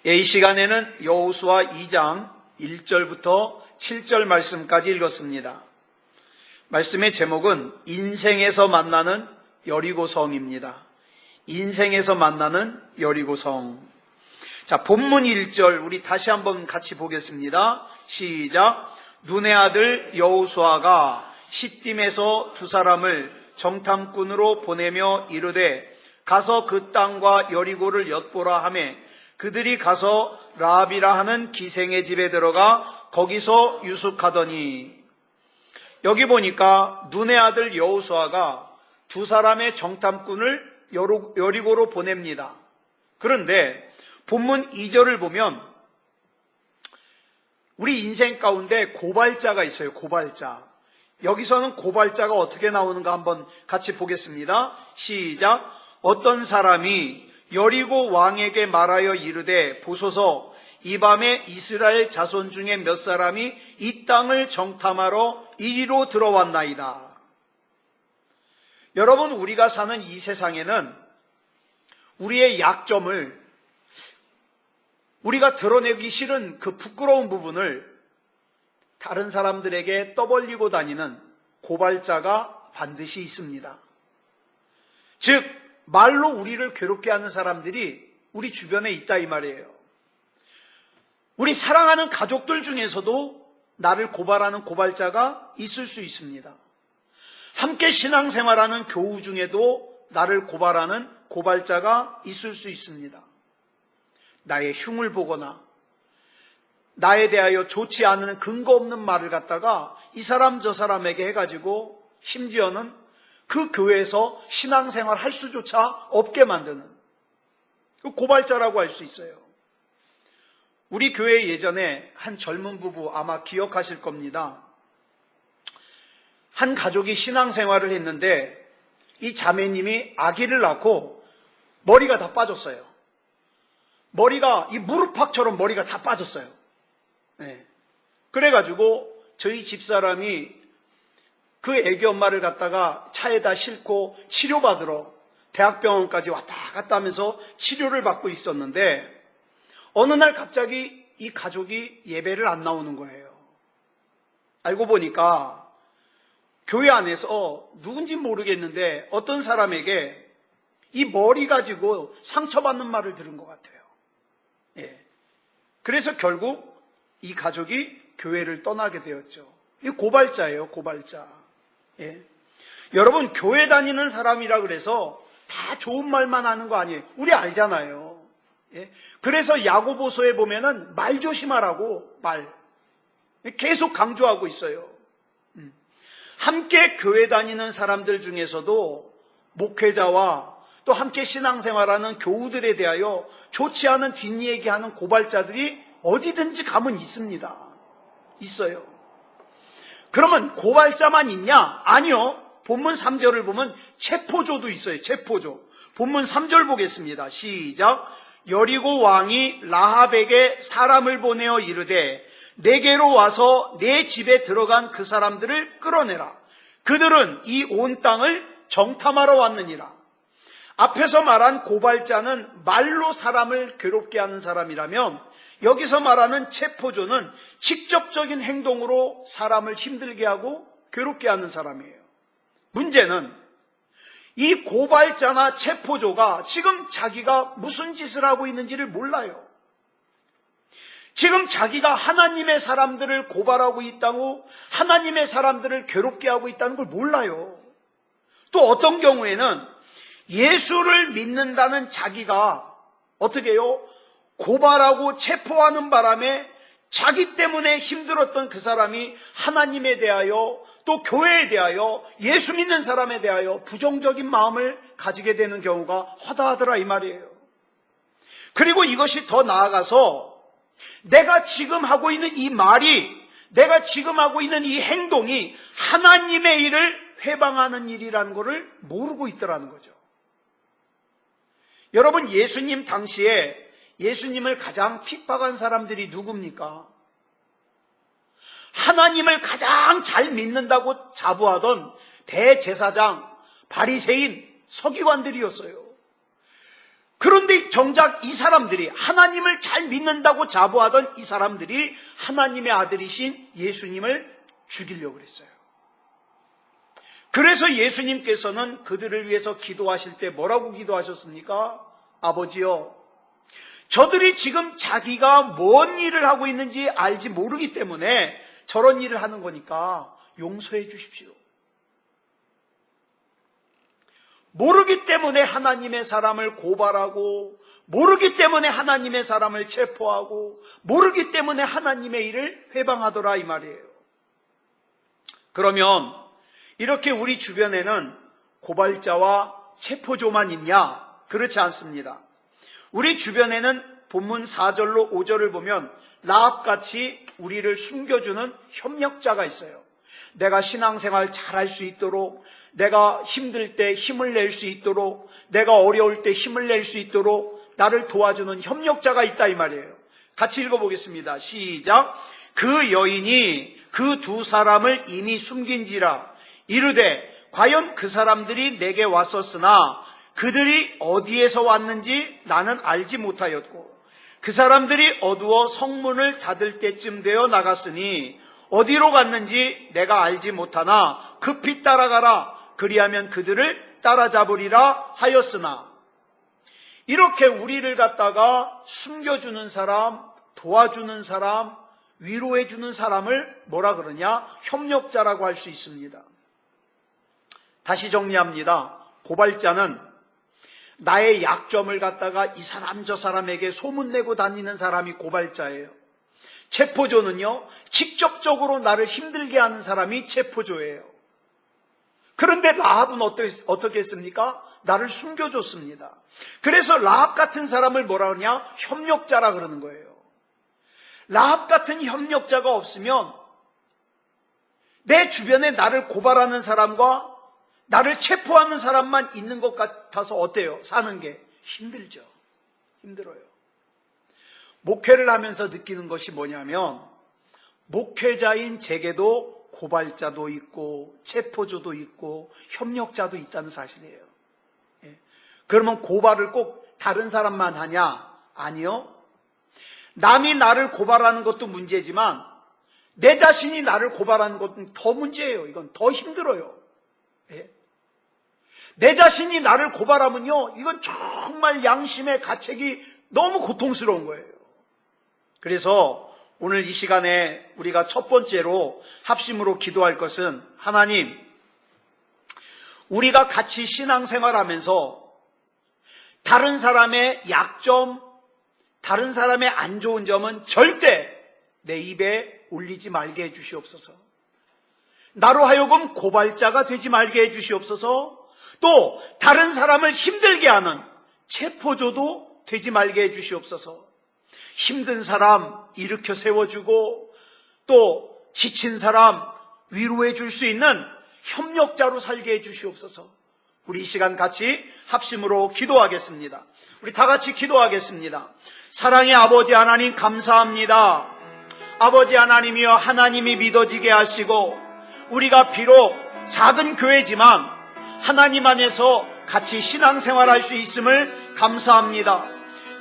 이 시간에는 여호수아 2장 1절부터 7절 말씀까지 읽었습니다. 말씀의 제목은 인생에서 만나는 여리고성입니다. 인생에서 만나는 여리고성. 자, 본문 1절 우리 다시 한번 같이 보겠습니다. 시작. 눈의 아들 여호수아가 시딤에서 두 사람을 정탐꾼으로 보내며 이르되 가서 그 땅과 여리고를 엿보라 하매 그들이 가서 라합이라 하는 기생의 집에 들어가 거기서 유숙하더니, 여기 보니까 눈의 아들 여호수아가 두 사람의 정탐꾼을 여리고로 보냅니다. 그런데 본문 2절을 보면 우리 인생 가운데 고발자가 있어요. 고발자. 여기서는 고발자가 어떻게 나오는가 한번 같이 보겠습니다. 시작. 어떤 사람이 여리고 왕에게 말하여 이르되 보소서 이 밤에 이스라엘 자손 중에 몇 사람이 이 땅을 정탐하러 이리로 들어왔나이다. 여러분, 우리가 사는 이 세상에는 우리의 약점을, 우리가 드러내기 싫은 그 부끄러운 부분을 다른 사람들에게 떠벌리고 다니는 고발자가 반드시 있습니다. 즉 말로 우리를 괴롭게 하는 사람들이 우리 주변에 있다 이 말이에요. 우리 사랑하는 가족들 중에서도 나를 고발하는 고발자가 있을 수 있습니다. 함께 신앙생활하는 교우 중에도 나를 고발하는 고발자가 있을 수 있습니다. 나의 흉을 보거나 나에 대하여 좋지 않은 근거 없는 말을 갖다가 이 사람 저 사람에게 해가지고 심지어는 그 교회에서 신앙생활 할 수조차 없게 만드는 그 고발자라고 할 수 있어요. 우리 교회 예전에 한 젊은 부부 아마 기억하실 겁니다. 한 가족이 신앙생활을 했는데 이 자매님이 아기를 낳고 머리가 다 빠졌어요. 머리가 이 무릎팍처럼 머리가 다 빠졌어요. 네. 그래가지고 저희 집사람이 그 애기 엄마를 갖다가 차에다 싣고 치료받으러 대학병원까지 왔다 갔다 하면서 치료를 받고 있었는데 어느 날 갑자기 이 가족이 예배를 안 나오는 거예요. 알고 보니까 교회 안에서 누군지 모르겠는데 어떤 사람에게 이 머리 가지고 상처받는 말을 들은 것 같아요. 예. 그래서 결국 이 가족이 교회를 떠나게 되었죠. 이 고발자예요, 고발자. 예. 여러분, 교회 다니는 사람이라 그래서 다 좋은 말만 하는 거 아니에요. 우리 알잖아요. 예. 그래서 야고보서에 보면은 말 조심하라고 말 계속 강조하고 있어요. 함께 교회 다니는 사람들 중에서도 목회자와 또 함께 신앙생활하는 교우들에 대하여 좋지 않은 뒷얘기하는 고발자들이 어디든지 가면 있습니다. 있어요. 그러면 고발자만 있냐? 아니요. 본문 3절을 보면 체포조도 있어요. 체포조. 본문 3절 보겠습니다. 시작. 여리고 왕이 라합에게 사람을 보내어 이르되 내게로 와서 내 집에 들어간 그 사람들을 끌어내라. 그들은 이 온 땅을 정탐하러 왔느니라. 앞에서 말한 고발자는 말로 사람을 괴롭게 하는 사람이라면 여기서 말하는 체포조는 직접적인 행동으로 사람을 힘들게 하고 괴롭게 하는 사람이에요. 문제는 이 고발자나 체포조가 지금 자기가 무슨 짓을 하고 있는지를 몰라요. 지금 자기가 하나님의 사람들을 고발하고 있다고, 하나님의 사람들을 괴롭게 하고 있다는 걸 몰라요. 또 어떤 경우에는 예수를 믿는다는 자기가 어떻게 해요? 고발하고 체포하는 바람에 자기 때문에 힘들었던 그 사람이 하나님에 대하여 또 교회에 대하여 예수 믿는 사람에 대하여 부정적인 마음을 가지게 되는 경우가 허다하더라 이 말이에요. 그리고 이것이 더 나아가서 내가 지금 하고 있는 이 말이, 내가 지금 하고 있는 이 행동이 하나님의 일을 회방하는 일이라는 것을 모르고 있더라는 거죠. 여러분, 예수님 당시에 예수님을 가장 핍박한 사람들이 누굽니까? 하나님을 가장 잘 믿는다고 자부하던 대제사장, 바리새인, 서기관들이었어요. 그런데 정작 이 사람들이 하나님을 잘 믿는다고 자부하던 이 사람들이 하나님의 아들이신 예수님을 죽이려고 그랬어요. 그래서 예수님께서는 그들을 위해서 기도하실 때 뭐라고 기도하셨습니까? 아버지요, 저들이 지금 자기가 뭔 일을 하고 있는지 알지 모르기 때문에 저런 일을 하는 거니까 용서해 주십시오. 모르기 때문에 하나님의 사람을 고발하고, 모르기 때문에 하나님의 사람을 체포하고, 모르기 때문에 하나님의 일을 회방하더라 이 말이에요. 그러면 이렇게 우리 주변에는 고발자와 체포조만 있냐? 그렇지 않습니다. 우리 주변에는 본문 4절로 5절을 보면 라합같이 우리를 숨겨주는 협력자가 있어요. 내가 신앙생활 잘할 수 있도록, 내가 힘들 때 힘을 낼 수 있도록, 내가 어려울 때 힘을 낼 수 있도록 나를 도와주는 협력자가 있다 이 말이에요. 같이 읽어보겠습니다. 시작. 그 여인이 그 두 사람을 이미 숨긴지라 이르되 과연 그 사람들이 내게 왔었으나 그들이 어디에서 왔는지 나는 알지 못하였고 그 사람들이 어두워 성문을 닫을 때쯤 되어 나갔으니 어디로 갔는지 내가 알지 못하나 급히 따라가라 그리하면 그들을 따라잡으리라 하였으나. 이렇게 우리를 갖다가 숨겨주는 사람, 도와주는 사람, 위로해주는 사람을 뭐라 그러냐? 협력자라고 할 수 있습니다. 다시 정리합니다. 고발자는 나의 약점을 갖다가 이 사람 저 사람에게 소문내고 다니는 사람이 고발자예요. 체포조는요, 직접적으로 나를 힘들게 하는 사람이 체포조예요. 그런데 라합은 어떻게 했습니까? 나를 숨겨줬습니다. 그래서 라합 같은 사람을 뭐라 그러냐? 협력자라 그러는 거예요. 라합 같은 협력자가 없으면 내 주변에 나를 고발하는 사람과 나를 체포하는 사람만 있는 것 같아서 어때요? 사는 게 힘들죠. 힘들어요. 목회를 하면서 느끼는 것이 뭐냐면 목회자인 제게도 고발자도 있고 체포조도 있고 협력자도 있다는 사실이에요. 그러면 고발을 꼭 다른 사람만 하냐? 아니요. 남이 나를 고발하는 것도 문제지만 내 자신이 나를 고발하는 것은 더 문제예요. 이건 더 힘들어요. 내 자신이 나를 고발하면요, 이건 정말 양심의 가책이 너무 고통스러운 거예요. 그래서 오늘 이 시간에 우리가 첫 번째로 합심으로 기도할 것은 하나님, 우리가 같이 신앙생활하면서 다른 사람의 약점, 다른 사람의 안 좋은 점은 절대 내 입에 올리지 말게 해주시옵소서. 나로 하여금 고발자가 되지 말게 해주시옵소서. 또 다른 사람을 힘들게 하는 체포조도 되지 말게 해주시옵소서. 힘든 사람 일으켜 세워주고 또 지친 사람 위로해 줄 수 있는 협력자로 살게 해주시옵소서. 우리 이 시간 같이 합심으로 기도하겠습니다. 우리 다 같이 기도하겠습니다. 사랑의 아버지 하나님 감사합니다. 아버지 하나님이여, 하나님이 믿어지게 하시고 우리가 비록 작은 교회지만 하나님 안에서 같이 신앙생활할 수 있음을 감사합니다.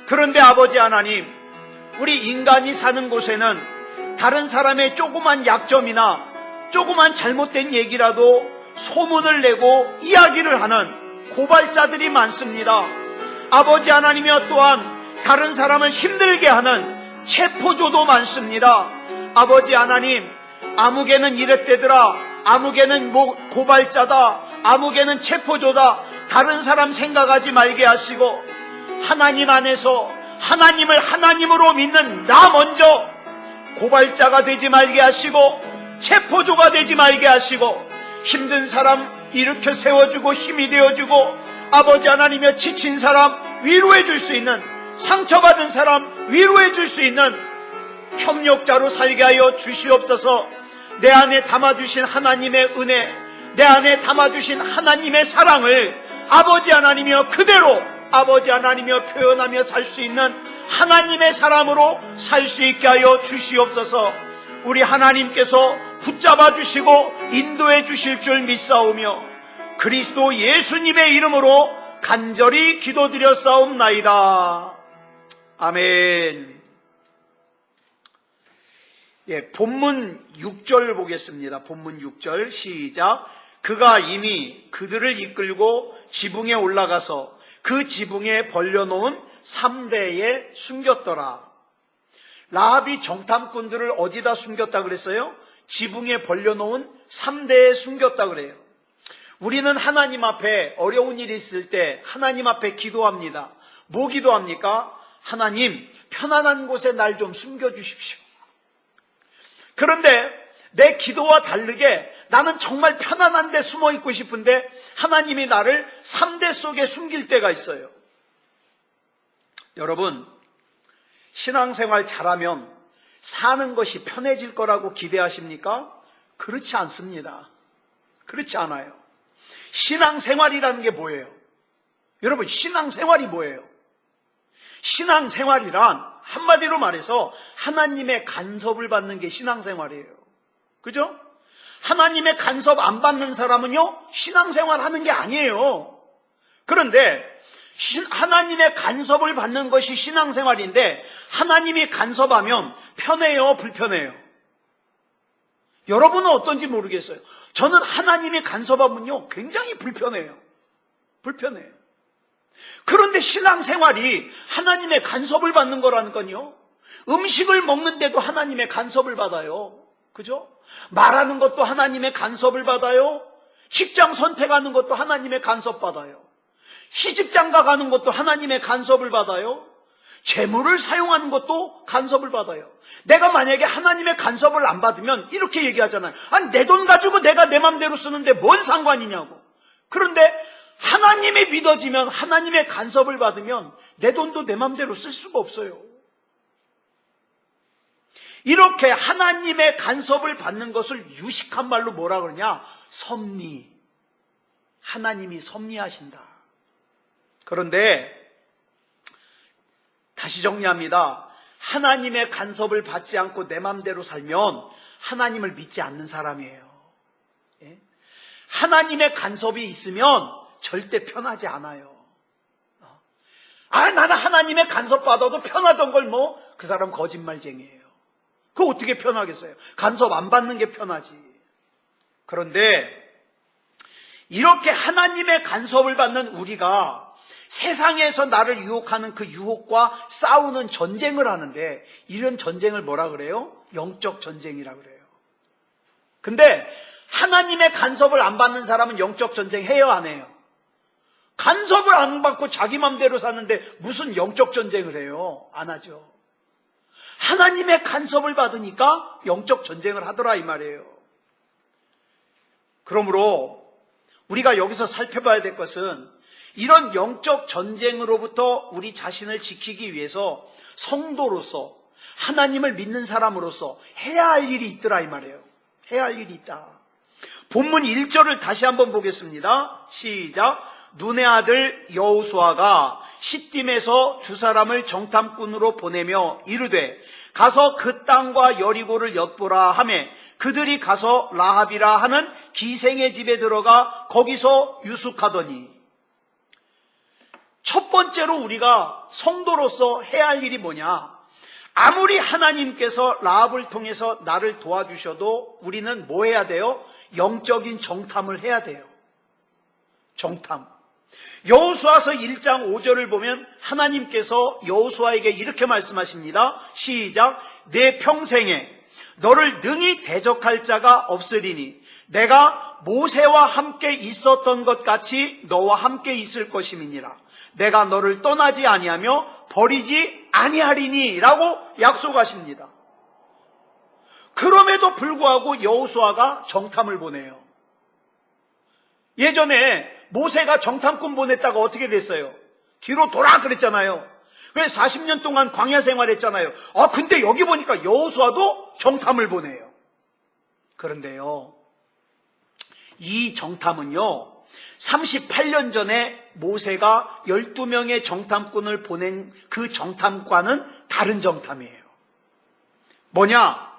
그런데 아버지 하나님, 우리 인간이 사는 곳에는 다른 사람의 조그만 약점이나 조그만 잘못된 얘기라도 소문을 내고 이야기를 하는 고발자들이 많습니다. 아버지 하나님이여, 또한 다른 사람을 힘들게 하는 체포조도 많습니다. 아버지 하나님, 아무개는 이랬대더라, 아무개는 고발자다, 아무개는 체포조다, 다른 사람 생각하지 말게 하시고 하나님 안에서 하나님을 하나님으로 믿는 나 먼저 고발자가 되지 말게 하시고 체포조가 되지 말게 하시고 힘든 사람 일으켜 세워주고 힘이 되어주고 아버지 하나님의 지친 사람 위로해 줄 수 있는, 상처받은 사람 위로해 줄 수 있는 협력자로 살게 하여 주시옵소서. 내 안에 담아주신 하나님의 은혜, 내 안에 담아주신 하나님의 사랑을 아버지 하나님이여 그대로 아버지 하나님이여 표현하며 살 수 있는 하나님의 사람으로 살 수 있게 하여 주시옵소서. 우리 하나님께서 붙잡아 주시고 인도해 주실 줄 믿사오며 그리스도 예수님의 이름으로 간절히 기도드렸사옵나이다. 아멘. 예, 본문 6절 보겠습니다. 본문 6절 시작. 그가 이미 그들을 이끌고 지붕에 올라가서 그 지붕에 벌려놓은 3대에 숨겼더라. 라합이 정탐꾼들을 어디다 숨겼다 그랬어요? 지붕에 벌려놓은 3대에 숨겼다 그래요. 우리는 하나님 앞에 어려운 일이 있을 때 하나님 앞에 기도합니다. 뭐 기도합니까? 하나님, 편안한 곳에 날 좀 숨겨주십시오. 그런데 내 기도와 다르게 나는 정말 편안한 데 숨어 있고 싶은데 하나님이 나를 3대 속에 숨길 때가 있어요. 여러분, 신앙생활 잘하면 사는 것이 편해질 거라고 기대하십니까? 그렇지 않습니다. 그렇지 않아요. 신앙생활이라는 게 뭐예요? 여러분, 신앙생활이 뭐예요? 신앙생활이란 한마디로 말해서 하나님의 간섭을 받는 게 신앙생활이에요. 그죠? 하나님의 간섭 안 받는 사람은요, 신앙생활 하는 게 아니에요. 그런데 하나님의 간섭을 받는 것이 신앙생활인데 하나님이 간섭하면 편해요, 불편해요? 여러분은 어떤지 모르겠어요. 저는 하나님이 간섭하면요, 굉장히 불편해요. 불편해요. 그런데 신앙생활이 하나님의 간섭을 받는 거라니까요. 음식을 먹는데도 하나님의 간섭을 받아요. 그죠? 말하는 것도 하나님의 간섭을 받아요. 직장 선택하는 것도 하나님의 간섭 받아요. 시집장가 가는 것도 하나님의 간섭을 받아요. 재물을 사용하는 것도 간섭을 받아요. 내가 만약에 하나님의 간섭을 안 받으면 이렇게 얘기하잖아요. 아니, 내 돈 가지고 내가 내 맘대로 쓰는데 뭔 상관이냐고. 그런데 하나님이 믿어지면, 하나님의 간섭을 받으면 내 돈도 내 맘대로 쓸 수가 없어요. 이렇게 하나님의 간섭을 받는 것을 유식한 말로 뭐라 그러냐? 섭리. 하나님이 섭리하신다. 그런데 다시 정리합니다. 하나님의 간섭을 받지 않고 내 맘대로 살면 하나님을 믿지 않는 사람이에요. 예? 하나님의 간섭이 있으면 절대 편하지 않아요. 나는 하나님의 간섭 받아도 편하던 걸 그 사람 거짓말쟁이에요. 그거 어떻게 편하겠어요? 간섭 안 받는 게 편하지. 그런데 이렇게 하나님의 간섭을 받는 우리가 세상에서 나를 유혹하는 그 유혹과 싸우는 전쟁을 하는데, 이런 전쟁을 뭐라 그래요? 영적 전쟁이라 그래요. 근데 하나님의 간섭을 안 받는 사람은 영적 전쟁 해요, 안 해요? 간섭을 안 받고 자기 맘대로 사는데 무슨 영적 전쟁을 해요? 안 하죠. 하나님의 간섭을 받으니까 영적 전쟁을 하더라, 이 말이에요. 그러므로 우리가 여기서 살펴봐야 될 것은, 이런 영적 전쟁으로부터 우리 자신을 지키기 위해서 성도로서, 하나님을 믿는 사람으로서 해야 할 일이 있더라, 이 말이에요. 해야 할 일이 있다. 본문 1절을 다시 한번 보겠습니다. 시작. 눈의 아들 여호수아가 시딤에서 두 사람을 정탐꾼으로 보내며 이르되 가서 그 땅과 여리고를 엿보라 하매 그들이 가서 라합이라 하는 기생의 집에 들어가 거기서 유숙하더니, 첫 번째로 우리가 성도로서 해야 할 일이 뭐냐? 아무리 하나님께서 라합을 통해서 나를 도와주셔도 우리는 뭐 해야 돼요? 영적인 정탐을 해야 돼요. 정탐. 여호수아서 1장 5절을 보면 하나님께서 여호수아에게 이렇게 말씀하십니다. 시작. 내 평생에 너를 능히 대적할 자가 없으리니 내가 모세와 함께 있었던 것 같이 너와 함께 있을 것임이니라. 내가 너를 떠나지 아니하며 버리지 아니하리니 라고 약속하십니다. 그럼에도 불구하고 여호수아가 정탐을 보내요. 예전에 모세가 정탐꾼 보냈다가 어떻게 됐어요? 뒤로 돌아 그랬잖아요. 그래서 40년 동안 광야 생활했잖아요. 근데 여기 보니까 여호수아도 정탐을 보내요. 그런데요, 이 정탐은요, 38년 전에 모세가 12명의 정탐꾼을 보낸 그 정탐과는 다른 정탐이에요. 뭐냐?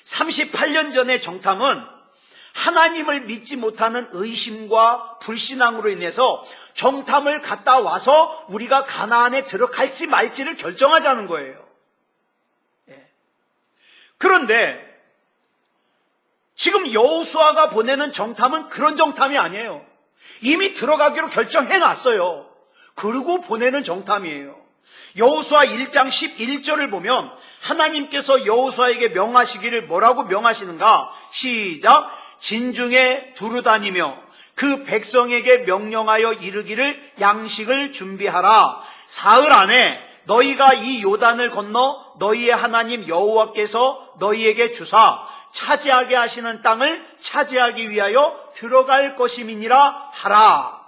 38년 전의 정탐은 하나님을 믿지 못하는 의심과 불신앙으로 인해서 정탐을 갔다 와서 우리가 가나안에 들어갈지 말지를 결정하자는 거예요. 그런데 지금 여호수아가 보내는 정탐은 그런 정탐이 아니에요. 이미 들어가기로 결정해놨어요. 그리고 보내는 정탐이에요. 여호수아 1장 11절을 보면 하나님께서 여호수아에게 명하시기를 뭐라고 명하시는가? 시작! 진중에 두루다니며 그 백성에게 명령하여 이르기를 양식을 준비하라. 사흘 안에 너희가 이 요단을 건너 너희의 하나님 여호와께서 너희에게 주사 차지하게 하시는 땅을 차지하기 위하여 들어갈 것임이니라 하라.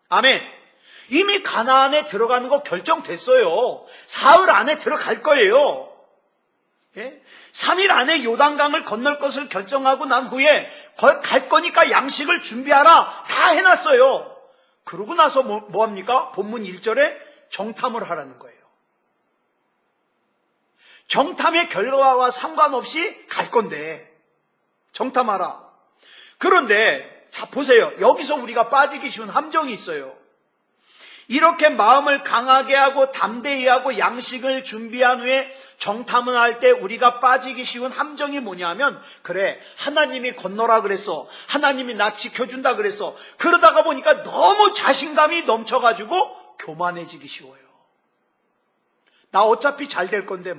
아멘. 이미 가나안에 들어가는 거 결정됐어요. 사흘 안에 들어갈 거예요. 3일 안에 요단강을 건널 것을 결정하고 난 후에 갈 거니까 양식을 준비하라. 다 해놨어요. 그러고 나서 뭐합니까? 본문 1절에 정탐을 하라는 거예요. 정탐의 결과와 상관없이 갈 건데 정탐하라. 그런데 자 보세요. 여기서 우리가 빠지기 쉬운 함정이 있어요. 이렇게 마음을 강하게 하고 담대히 하고 양식을 준비한 후에 정탐을 할 때 우리가 빠지기 쉬운 함정이 뭐냐면, 그래 하나님이 건너라 그랬어, 하나님이 나 지켜준다 그랬어, 그러다가 보니까 너무 자신감이 넘쳐가지고 교만해지기 쉬워요. 나 어차피 잘 될 건데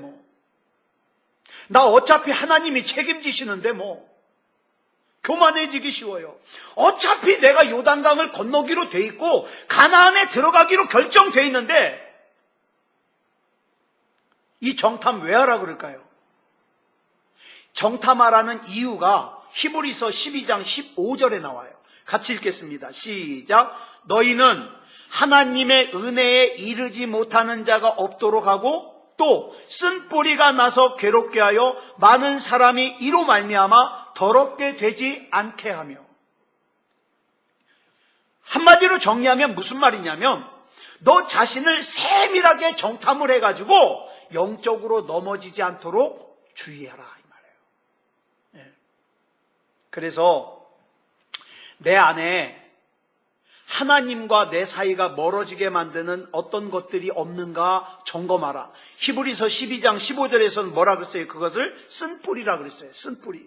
나 어차피 하나님이 책임지시는데 교만해지기 쉬워요. 어차피 내가 요단강을 건너기로 돼 있고 가나안에 들어가기로 결정돼 있는데 이 정탐 왜 하라 그럴까요? 정탐하라는 이유가 히브리서 12장 15절에 나와요. 같이 읽겠습니다. 시작. 너희는 하나님의 은혜에 이르지 못하는 자가 없도록 하고 또 쓴뿌리가 나서 괴롭게 하여 많은 사람이 이로 말미암아 더럽게 되지 않게 하며. 한마디로 정리하면 무슨 말이냐면 너 자신을 세밀하게 정탐을 해가지고 영적으로 넘어지지 않도록 주의하라 이 말이에요. 그래서 내 안에 하나님과 내 사이가 멀어지게 만드는 어떤 것들이 없는가 점검하라. 히브리서 12장 15절에서는 뭐라 그랬어요? 그것을 쓴뿌리라 그랬어요. 쓴뿌리.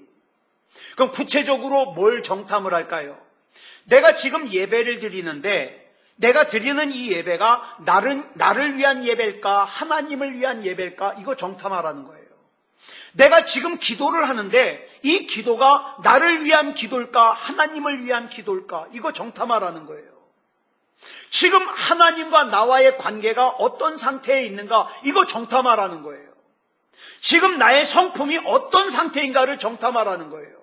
그럼 구체적으로 뭘 정탐을 할까요? 내가 지금 예배를 드리는데 내가 드리는 이 예배가 나를 위한 예배일까? 하나님을 위한 예배일까? 이거 정탐하라는 거예요. 내가 지금 기도를 하는데 이 기도가 나를 위한 기도일까? 하나님을 위한 기도일까? 이거 정탐하라는 거예요. 지금 하나님과 나와의 관계가 어떤 상태에 있는가? 이거 정탐하라는 거예요. 지금 나의 성품이 어떤 상태인가를 정탐하라는 거예요.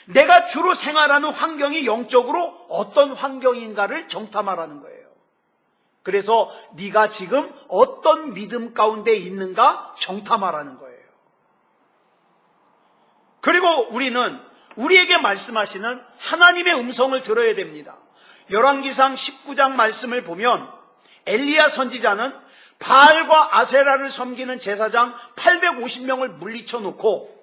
내가 주로 생활하는 환경이 영적으로 어떤 환경인가를 정탐하라는 거예요. 그래서 네가 지금 어떤 믿음 가운데 있는가 정탐하라는 거예요. 그리고 우리는 우리에게 말씀하시는 하나님의 음성을 들어야 됩니다. 열왕기상 19장 말씀을 보면 엘리야 선지자는 바알과 아세라를 섬기는 제사장 850명을 물리쳐 놓고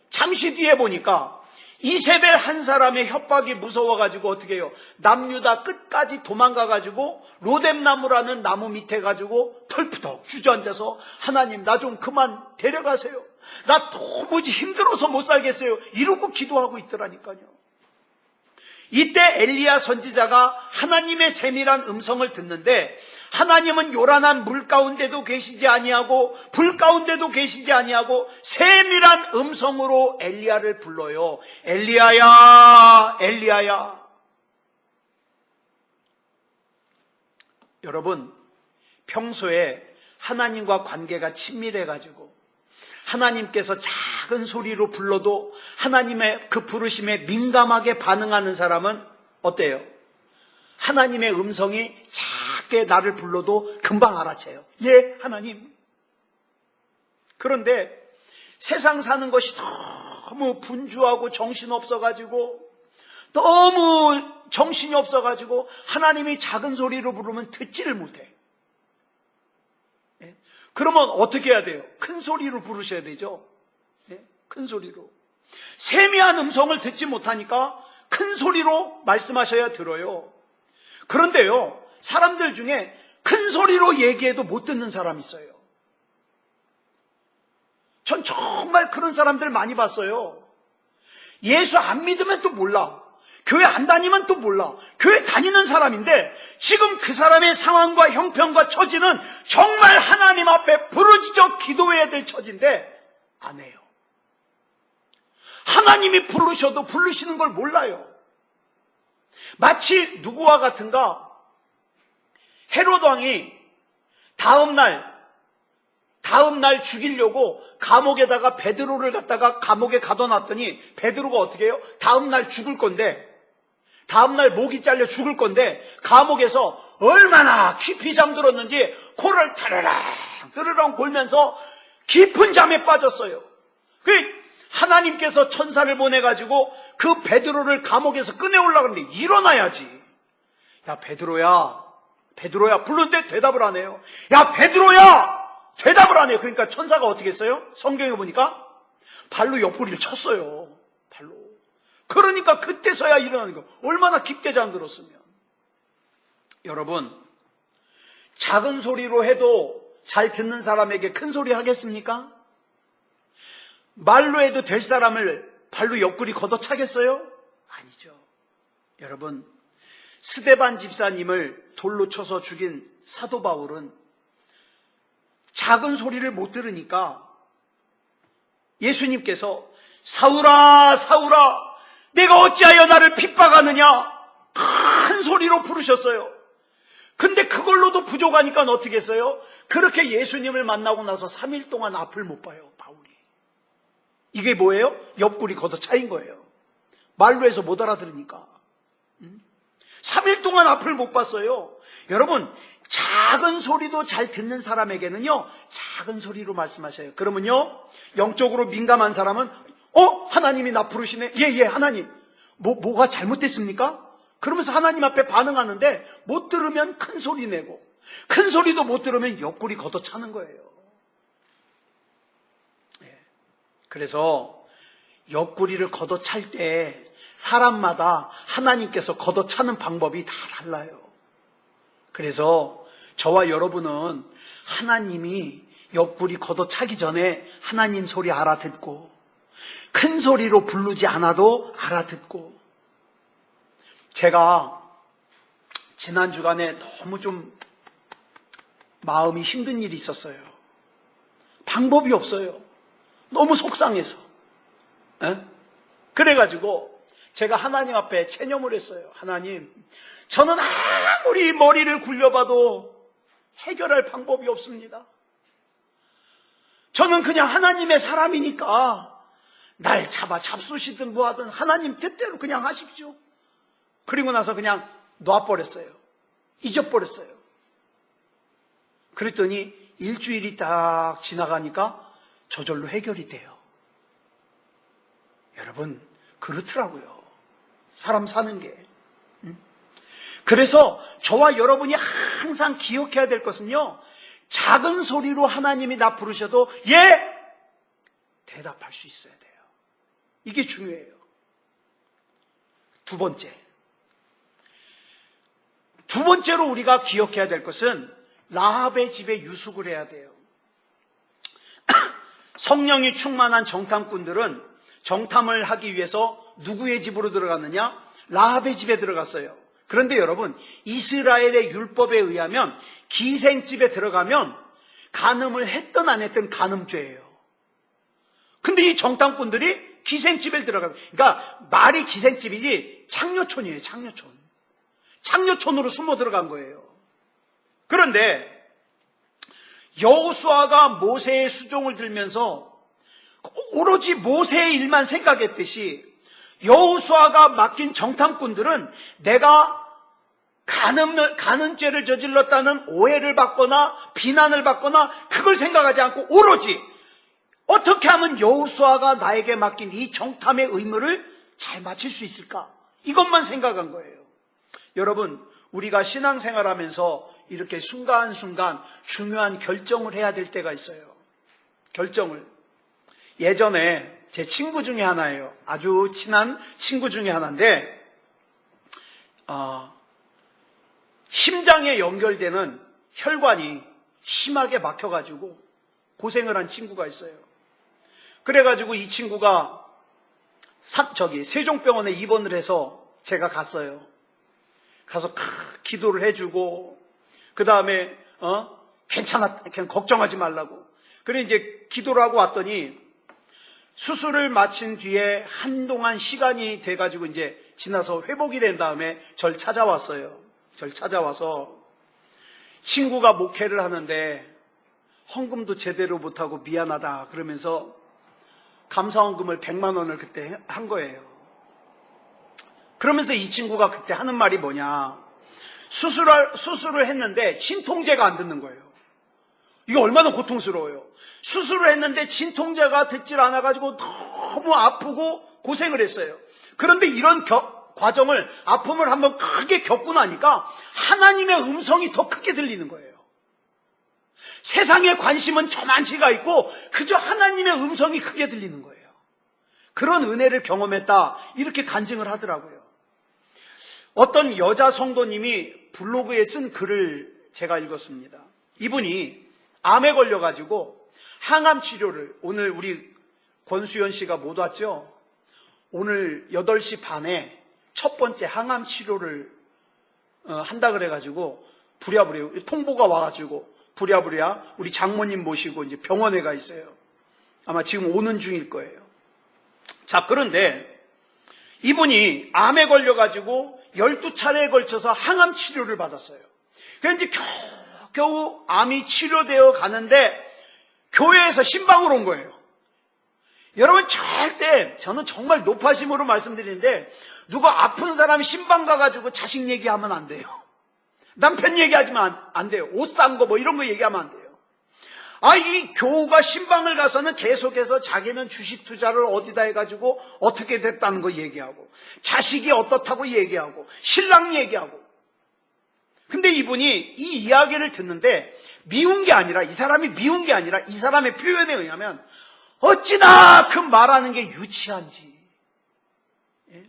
잠시 뒤에 보니까 이세벨 한 사람의 협박이 무서워가지고 어떻게 해요? 남유다 끝까지 도망가가지고 로뎀나무라는 나무 밑에 가지고 털푸덕 주저앉아서 하나님 나 좀 그만 데려가세요. 나 도무지 힘들어서 못 살겠어요. 이러고 기도하고 있더라니까요. 이때 엘리야 선지자가 하나님의 세밀한 음성을 듣는데 하나님은 요란한 물 가운데도 계시지 아니하고 불 가운데도 계시지 아니하고 세밀한 음성으로 엘리야를 불러요. 엘리야야, 엘리야야. 여러분, 평소에 하나님과 관계가 친밀해가지고 하나님께서 작은 소리로 불러도 하나님의 그 부르심에 민감하게 반응하는 사람은 어때요? 하나님의 음성이 작게 나를 불러도 금방 알아채요. 예, 하나님. 그런데 세상 사는 것이 너무 분주하고 정신없어가지고 너무 정신이 없어가지고 하나님이 작은 소리로 부르면 듣지를 못해. 그러면 어떻게 해야 돼요? 큰 소리로 부르셔야 되죠. 큰 소리로. 세미한 음성을 듣지 못하니까 큰 소리로 말씀하셔야 들어요. 그런데요, 사람들 중에 큰 소리로 얘기해도 못 듣는 사람이 있어요. 전 정말 그런 사람들 많이 봤어요. 예수 안 믿으면 또 몰라. 교회 안 다니면 또 몰라. 교회 다니는 사람인데 지금 그 사람의 상황과 형편과 처지는 정말 하나님 앞에 부르짖어 기도해야 될 처지인데 안 해요. 하나님이 부르셔도 부르시는 걸 몰라요. 마치 누구와 같은가? 헤롯 왕이 다음날 죽이려고 감옥에다가 베드로를 갖다가 감옥에 가둬놨더니 베드로가 어떻게 해요? 다음날 죽을 건데, 다음날 목이 잘려 죽을 건데 감옥에서 얼마나 깊이 잠들었는지 코를 타르랑 골면서 깊은 잠에 빠졌어요. 하나님께서 천사를 보내가지고 그 베드로를 감옥에서 꺼내오려고 하는데 일어나야지. 야 베드로야 부르는데 대답을 안 해요. 야 베드로야 대답을 안 해요. 그러니까 천사가 어떻게 했어요? 성경에 보니까 발로 옆구리를 쳤어요. 발로. 그러니까 그때서야 일어나는 거. 얼마나 깊게 잠들었으면. 여러분, 작은 소리로 해도 잘 듣는 사람에게 큰 소리 하겠습니까? 말로 해도 될 사람을 발로 옆구리 걷어차겠어요? 아니죠. 여러분, 스데반 집사님을 돌로 쳐서 죽인 사도 바울은 작은 소리를 못 들으니까 예수님께서 사울아 사울아 내가 어찌하여 나를 핍박하느냐 큰 소리로 부르셨어요. 근데 그걸로도 부족하니까 어떻게 했어요? 그렇게 예수님을 만나고 나서 3일 동안 앞을 못 봐요. 바울이. 이게 뭐예요? 옆구리 걷어차인 거예요. 말로 해서 못 알아들으니까. 3일 동안 앞을 못 봤어요. 여러분, 작은 소리도 잘 듣는 사람에게는요, 작은 소리로 말씀하셔요. 그러면요, 영적으로 민감한 사람은 하나님이 나 부르시네. 예, 하나님. 뭐가 잘못됐습니까? 그러면서 하나님 앞에 반응하는데 못 들으면 큰 소리 내고 큰 소리도 못 들으면 옆구리 걷어차는 거예요. 그래서 옆구리를 걷어찰 때 사람마다 하나님께서 걷어차는 방법이 다 달라요. 그래서 저와 여러분은 하나님이 옆구리 걷어차기 전에 하나님 소리 알아듣고 큰 소리로 부르지 않아도 알아듣고. 제가 지난 주간에 너무 좀 마음이 힘든 일이 있었어요. 방법이 없어요. 너무 속상해서. 그래가지고 제가 하나님 앞에 체념을 했어요. 하나님, 저는 아무리 머리를 굴려봐도 해결할 방법이 없습니다. 저는 그냥 하나님의 사람이니까 날 잡수시든 뭐하든 하나님 뜻대로 그냥 하십시오. 그리고 나서 그냥 놔버렸어요. 잊어버렸어요. 그랬더니 일주일이 딱 지나가니까 저절로 해결이 돼요. 여러분, 그렇더라고요. 사람 사는 게. 그래서 저와 여러분이 항상 기억해야 될 것은요, 작은 소리로 하나님이 나 부르셔도 예! 대답할 수 있어야 돼요. 이게 중요해요. 두 번째로 우리가 기억해야 될 것은 라합의 집에 유숙을 해야 돼요. 성령이 충만한 정탐꾼들은 정탐을 하기 위해서 누구의 집으로 들어갔느냐? 라합의 집에 들어갔어요. 그런데 여러분, 이스라엘의 율법에 의하면 기생집에 들어가면 간음을 했든 안 했든 간음죄예요. 근데 이 정탐꾼들이 기생집에 들어가서, 그러니까 말이 기생집이지 창녀촌이에요. 창녀촌으로 숨어 들어간 거예요. 그런데 여호수아가 모세의 수종을 들면서 오로지 모세의 일만 생각했듯이 여호수아가 맡긴 정탐꾼들은 내가 간음죄를 저질렀다는 오해를 받거나 비난을 받거나 그걸 생각하지 않고 오로지 어떻게 하면 여호수아가 나에게 맡긴 이 정탐의 의무를 잘 마칠 수 있을까? 이것만 생각한 거예요. 여러분, 우리가 신앙생활하면서 이렇게 순간순간 중요한 결정을 해야 될 때가 있어요. 결정을. 예전에 제 친구 중에 하나예요. 아주 친한 친구 중에 하나인데 심장에 연결되는 혈관이 심하게 막혀가지고 고생을 한 친구가 있어요. 그래가지고 이 친구가 세종병원에 입원을 해서 제가 갔어요. 가서 기도를 해주고 그 다음에 괜찮아, 그냥 걱정하지 말라고. 그래 이제 기도를 하고 왔더니 수술을 마친 뒤에 한동안 시간이 돼가지고 이제 지나서 회복이 된 다음에 절 찾아왔어요. 절 찾아와서 친구가 목회를 하는데 헌금도 제대로 못하고 미안하다 그러면서 감사헌금을 100만 원을 그때 한 거예요. 그러면서 이 친구가 그때 하는 말이 뭐냐. 수술을 했는데 진통제가 안 듣는 거예요. 이게 얼마나 고통스러워요. 수술을 했는데 진통제가 듣질 않아가지고 너무 아프고 고생을 했어요. 그런데 이런 과정을, 아픔을 한번 크게 겪고 나니까 하나님의 음성이 더 크게 들리는 거예요. 세상의 관심은 저만치가 있고 그저 하나님의 음성이 크게 들리는 거예요. 그런 은혜를 경험했다 이렇게 간증을 하더라고요. 어떤 여자 성도님이 블로그에 쓴 글을 제가 읽었습니다. 이분이 암에 걸려가지고 항암 치료를, 오늘 우리 권수연 씨가 못 왔죠? 오늘 8시 반에 첫 번째 항암 치료를 한다 그래가지고 부랴부랴 통보가 와가지고 부랴부랴 우리 장모님 모시고 이제 병원에 가 있어요. 아마 지금 오는 중일 거예요. 자, 그런데 이분이 암에 걸려가지고 12차례에 걸쳐서 항암 치료를 받았어요. 그래서 이제 겨우 암이 치료되어 가는데 교회에서 신방으로 온 거예요. 여러분 절대, 저는 정말 높아심으로 말씀드리는데 누가 아픈 사람 신방 가가지고 자식 얘기하면 안 돼요. 남편 얘기하지만 안 돼요. 옷 싼 거 뭐 이런 거 얘기하면 안 돼요. 이 교우가 신방을 가서는 계속해서 자기는 주식 투자를 어디다 해가지고 어떻게 됐다는 거 얘기하고 자식이 어떻다고 얘기하고 신랑 얘기하고. 근데 이분이 이 이야기를 듣는데 미운 게 아니라, 이 사람이 미운 게 아니라 이 사람의 표현에 의하면 어찌나 그 말하는 게 유치한지. 예?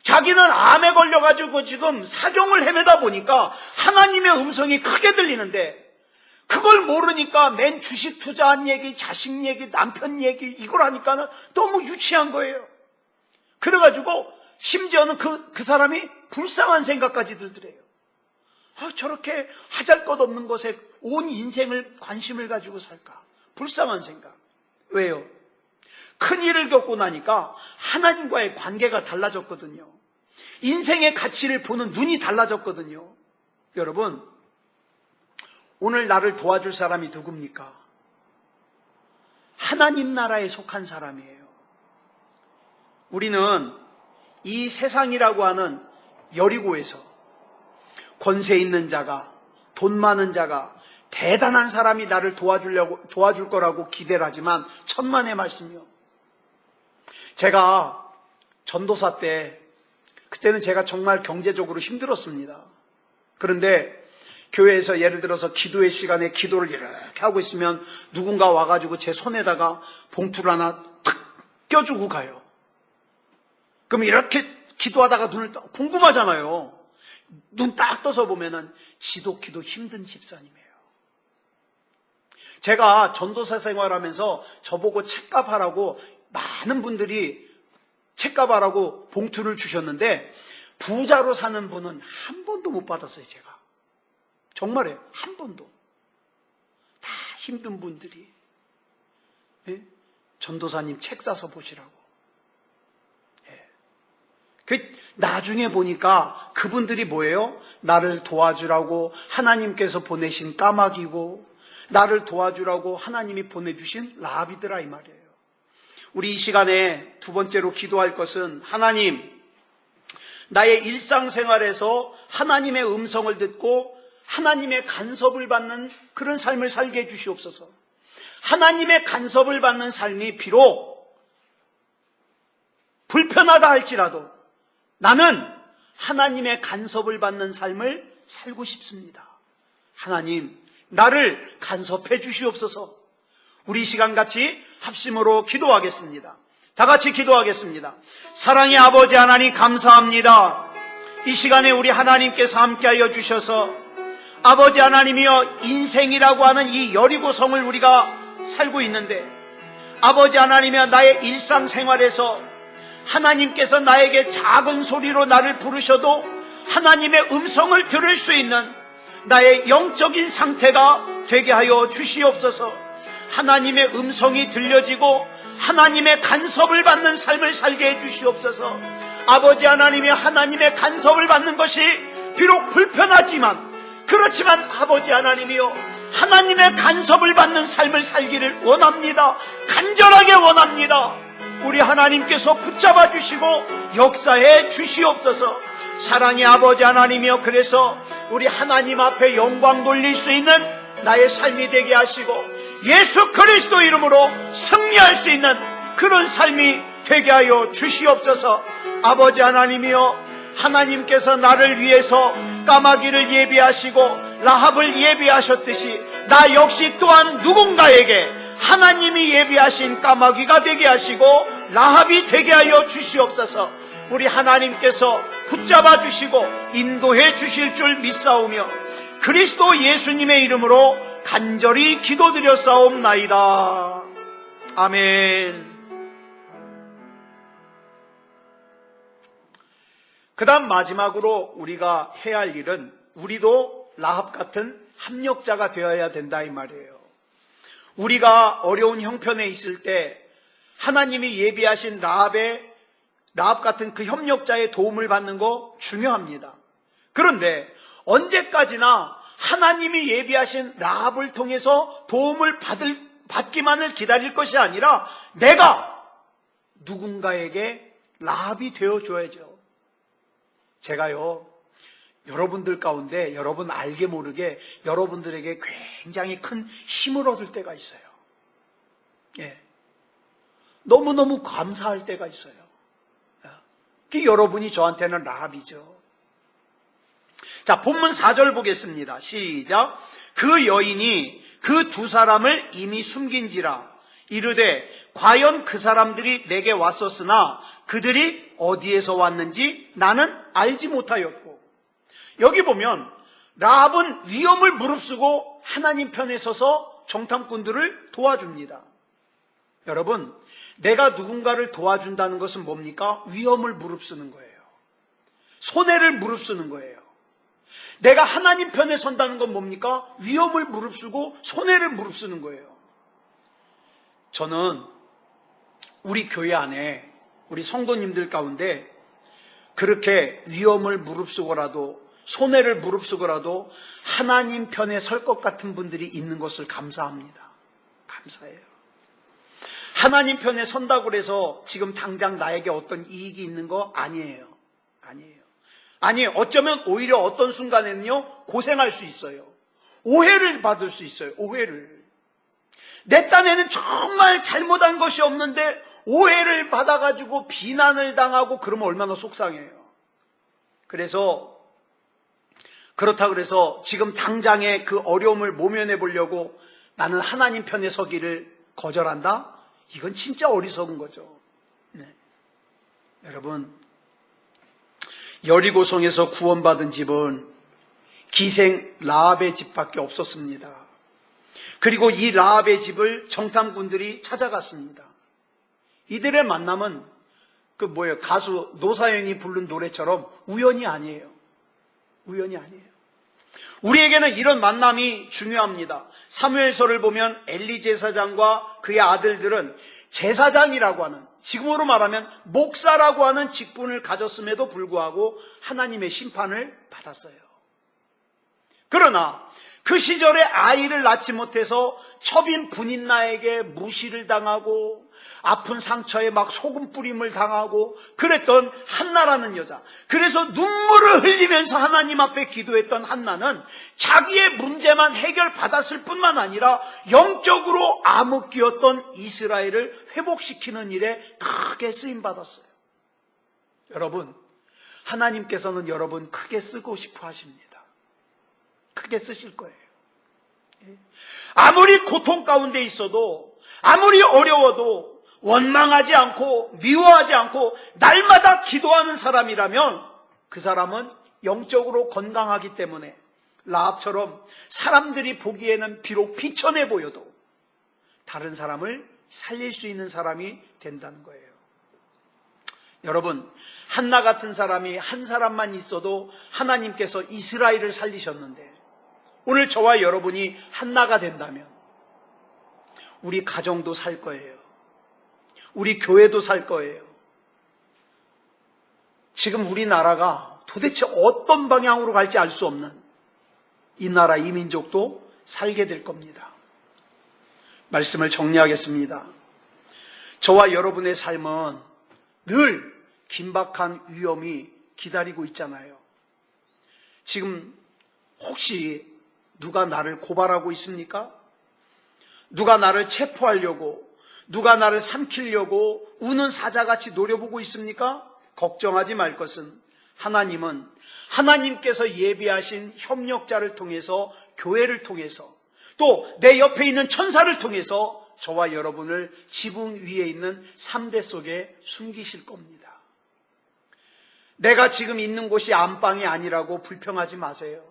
자기는 암에 걸려가지고 지금 사경을 헤매다 보니까 하나님의 음성이 크게 들리는데 그걸 모르니까 맨 주식 투자한 얘기, 자식 얘기, 남편 얘기 이걸 하니까는 너무 유치한 거예요. 그래가지고 심지어는 그 사람이 불쌍한 생각까지 들더래요. 저렇게 하잘것없는 것에 온 인생을 관심을 가지고 살까? 불쌍한 생각. 왜요? 큰 일을 겪고 나니까 하나님과의 관계가 달라졌거든요. 인생의 가치를 보는 눈이 달라졌거든요. 여러분, 오늘 나를 도와줄 사람이 누굽니까? 하나님 나라에 속한 사람이에요. 우리는 이 세상이라고 하는 여리고에서 권세 있는 자가, 돈 많은 자가, 대단한 사람이 나를 도와줄 거라고 기대를 하지만 천만의 말씀이요. 제가 전도사 때, 그때는 제가 정말 경제적으로 힘들었습니다. 그런데 교회에서 예를 들어서 기도의 시간에 기도를 이렇게 하고 있으면 누군가 와가지고 제 손에다가 봉투를 하나 탁 껴주고 가요. 그럼 이렇게 기도하다가 눈을 궁금하잖아요. 눈 딱 떠서 보면은 지독히도 힘든 집사님이에요. 제가 전도사 생활하면서 저보고 책값 하라고 많은 분들이 책값 하라고 봉투를 주셨는데 부자로 사는 분은 한 번도 못 받았어요, 제가. 정말이에요. 한 번도. 다 힘든 분들이. 예? 전도사님 책 사서 보시라고. 예. 나중에 보니까 그분들이 뭐예요? 나를 도와주라고 하나님께서 보내신 까마귀고 나를 도와주라고 하나님이 보내주신 라비드라 이 말이에요. 우리 이 시간에 두 번째로 기도할 것은 하나님, 나의 일상생활에서 하나님의 음성을 듣고 하나님의 간섭을 받는 그런 삶을 살게 해주시옵소서. 하나님의 간섭을 받는 삶이 비록 불편하다 할지라도 나는 하나님의 간섭을 받는 삶을 살고 싶습니다. 하나님, 나를 간섭해 주시옵소서. 우리 시간 같이 합심으로 기도하겠습니다. 다 같이 기도하겠습니다. 사랑의 아버지 하나님 감사합니다. 이 시간에 우리 하나님께서 함께하여 주셔서 아버지 하나님이여 인생이라고 하는 이 여리고성을 우리가 살고 있는데 아버지 하나님이여 나의 일상생활에서 하나님께서 나에게 작은 소리로 나를 부르셔도 하나님의 음성을 들을 수 있는 나의 영적인 상태가 되게 하여 주시옵소서. 하나님의 음성이 들려지고 하나님의 간섭을 받는 삶을 살게 해 주시옵소서. 아버지 하나님이 하나님의 간섭을 받는 것이 비록 불편하지만 그렇지만 아버지 하나님이여 하나님의 간섭을 받는 삶을 살기를 원합니다. 간절하게 원합니다. 우리 하나님께서 붙잡아 주시고 역사해 주시옵소서. 사랑의 아버지 하나님이여 그래서 우리 하나님 앞에 영광 돌릴 수 있는 나의 삶이 되게 하시고 예수 그리스도 이름으로 승리할 수 있는 그런 삶이 되게 하여 주시옵소서. 아버지 하나님이여 하나님께서 나를 위해서 까마귀를 예비하시고 라합을 예비하셨듯이 나 역시 또한 누군가에게 하나님이 예비하신 까마귀가 되게 하시고 라합이 되게 하여 주시옵소서. 우리 하나님께서 붙잡아 주시고 인도해 주실 줄 믿사오며 그리스도 예수님의 이름으로 간절히 기도드렸사옵나이다. 아멘. 그 다음 마지막으로 우리가 해야 할 일은 우리도 라합 같은 합력자가 되어야 된다 이 말이에요. 우리가 어려운 형편에 있을 때 하나님이 예비하신 라합 같은 그 협력자의 도움을 받는 거 중요합니다. 그런데 언제까지나 하나님이 예비하신 라합을 통해서 도움을 받기만을 기다릴 것이 아니라 내가 누군가에게 라합이 되어줘야죠. 제가요, 여러분들 가운데 여러분 알게 모르게 여러분들에게 굉장히 큰 힘을 얻을 때가 있어요. 예. 너무너무 감사할 때가 있어요. 그 여러분이 저한테는 라합이죠. 자, 본문 4절 보겠습니다. 시작. 그 여인이 그 두 사람을 이미 숨긴지라 이르되 과연 그 사람들이 내게 왔었으나 그들이 어디에서 왔는지 나는 알지 못하였고. 여기 보면 라합은 위험을 무릅쓰고 하나님 편에 서서 정탐꾼들을 도와줍니다. 여러분, 내가 누군가를 도와준다는 것은 뭡니까? 위험을 무릅쓰는 거예요. 손해를 무릅쓰는 거예요. 내가 하나님 편에 선다는 건 뭡니까? 위험을 무릅쓰고 손해를 무릅쓰는 거예요. 저는 우리 교회 안에 우리 성도님들 가운데 그렇게 위험을 무릅쓰고라도 손해를 무릅쓰고라도 하나님 편에 설 것 같은 분들이 있는 것을 감사합니다. 감사해요. 하나님 편에 선다고 해서 지금 당장 나에게 어떤 이익이 있는 거 아니에요. 아니에요. 아니, 어쩌면 오히려 어떤 순간에는요, 고생할 수 있어요. 오해를 받을 수 있어요. 오해를. 내 딴에는 정말 잘못한 것이 없는데 오해를 받아가지고 비난을 당하고 그러면 얼마나 속상해요. 그래서 그렇다고 해서 지금 당장의 그 어려움을 모면해 보려고 나는 하나님 편에 서기를 거절한다? 이건 진짜 어리석은 거죠. 네. 여러분, 여리고성에서 구원받은 집은 기생 라합의 집밖에 없었습니다. 그리고 이 라합의 집을 정탐꾼들이 찾아갔습니다. 이들의 만남은 가수 노사연이 부른 노래처럼 우연이 아니에요. 우연이 아니에요. 우리에게는 이런 만남이 중요합니다. 사무엘서를 보면 엘리 제사장과 그의 아들들은 제사장이라고 하는, 지금으로 말하면 목사라고 하는 직분을 가졌음에도 불구하고 하나님의 심판을 받았어요. 그러나 그 시절에 아이를 낳지 못해서 첩인 분인나에게 무시를 당하고 아픈 상처에 막 소금 뿌림을 당하고 그랬던 한나라는 여자. 그래서 눈물을 흘리면서 하나님 앞에 기도했던 한나는 자기의 문제만 해결받았을 뿐만 아니라 영적으로 암흑기였던 이스라엘을 회복시키는 일에 크게 쓰임받았어요. 여러분, 하나님께서는 여러분 크게 쓰고 싶어 하십니다. 크게 쓰실 거예요. 아무리 고통 가운데 있어도 아무리 어려워도 원망하지 않고 미워하지 않고 날마다 기도하는 사람이라면 그 사람은 영적으로 건강하기 때문에 라합처럼 사람들이 보기에는 비록 비천해 보여도 다른 사람을 살릴 수 있는 사람이 된다는 거예요. 여러분, 한나 같은 사람이 한 사람만 있어도 하나님께서 이스라엘을 살리셨는데 오늘 저와 여러분이 한나가 된다면 우리 가정도 살 거예요. 우리 교회도 살 거예요. 지금 우리나라가 도대체 어떤 방향으로 갈지 알 수 없는 이 나라 이 민족도 살게 될 겁니다. 말씀을 정리하겠습니다. 저와 여러분의 삶은 늘 긴박한 위험이 기다리고 있잖아요. 지금 혹시 누가 나를 고발하고 있습니까? 누가 나를 체포하려고, 누가 나를 삼키려고 우는 사자같이 노려보고 있습니까? 걱정하지 말 것은 하나님은 하나님께서 예비하신 협력자를 통해서, 교회를 통해서, 또 내 옆에 있는 천사를 통해서 저와 여러분을 지붕 위에 있는 3대 속에 숨기실 겁니다. 내가 지금 있는 곳이 안방이 아니라고 불평하지 마세요.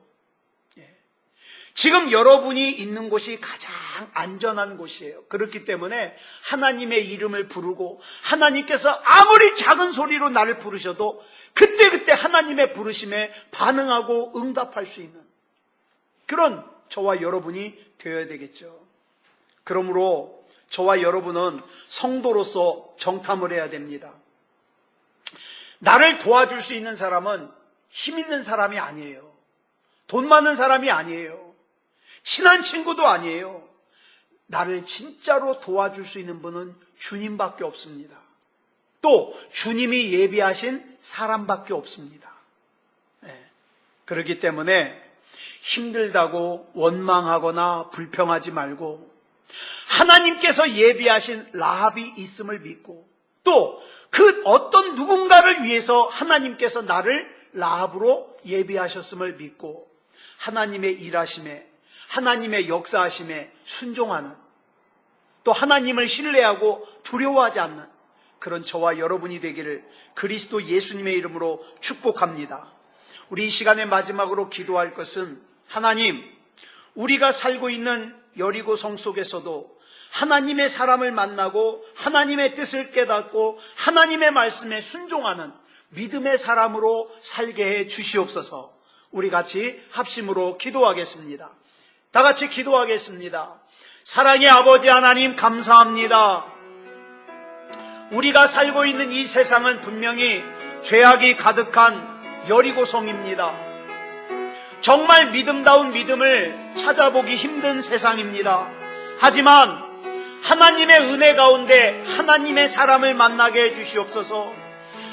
지금 여러분이 있는 곳이 가장 안전한 곳이에요. 그렇기 때문에 하나님의 이름을 부르고 하나님께서 아무리 작은 소리로 나를 부르셔도 그때그때 하나님의 부르심에 반응하고 응답할 수 있는 그런 저와 여러분이 되어야 되겠죠. 그러므로 저와 여러분은 성도로서 정탐을 해야 됩니다. 나를 도와줄 수 있는 사람은 힘 있는 사람이 아니에요. 돈 많은 사람이 아니에요. 친한 친구도 아니에요. 나를 진짜로 도와줄 수 있는 분은 주님밖에 없습니다. 또 주님이 예비하신 사람밖에 없습니다. 그렇기 때문에 힘들다고 원망하거나 불평하지 말고 하나님께서 예비하신 라합이 있음을 믿고 또 그 어떤 누군가를 위해서 하나님께서 나를 라합으로 예비하셨음을 믿고 하나님의 일하심에 하나님의 역사하심에 순종하는 또 하나님을 신뢰하고 두려워하지 않는 그런 저와 여러분이 되기를 그리스도 예수님의 이름으로 축복합니다. 우리 이 시간의 마지막으로 기도할 것은 하나님, 우리가 살고 있는 여리고성 속에서도 하나님의 사람을 만나고 하나님의 뜻을 깨닫고 하나님의 말씀에 순종하는 믿음의 사람으로 살게 해 주시옵소서. 우리 같이 합심으로 기도하겠습니다. 다 같이 기도하겠습니다. 사랑의 아버지 하나님 감사합니다. 우리가 살고 있는 이 세상은 분명히 죄악이 가득한 여리고성입니다. 정말 믿음다운 믿음을 찾아보기 힘든 세상입니다. 하지만 하나님의 은혜 가운데 하나님의 사람을 만나게 해주시옵소서.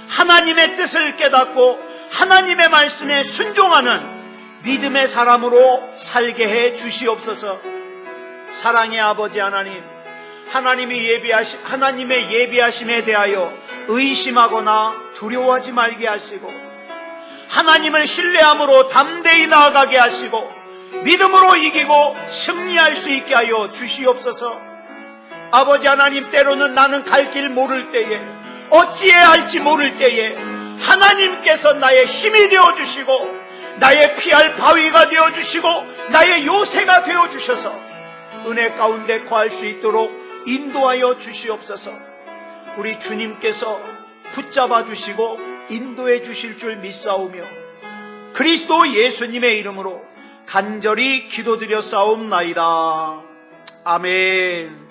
하나님의 뜻을 깨닫고 하나님의 말씀에 순종하는 믿음의 사람으로 살게 해 주시옵소서. 사랑의 아버지 하나님, 하나님의 예비하심에 대하여 의심하거나 두려워하지 말게 하시고 하나님을 신뢰함으로 담대히 나아가게 하시고 믿음으로 이기고 승리할 수 있게 하여 주시옵소서. 아버지 하나님, 때로는 나는 갈 길 모를 때에 어찌해야 할지 모를 때에 하나님께서 나의 힘이 되어주시고 나의 피할 바위가 되어주시고 나의 요새가 되어주셔서 은혜 가운데 거할 수 있도록 인도하여 주시옵소서. 우리 주님께서 붙잡아 주시고 인도해 주실 줄 믿사오며 그리스도 예수님의 이름으로 간절히 기도드려 싸움나이다. 아멘.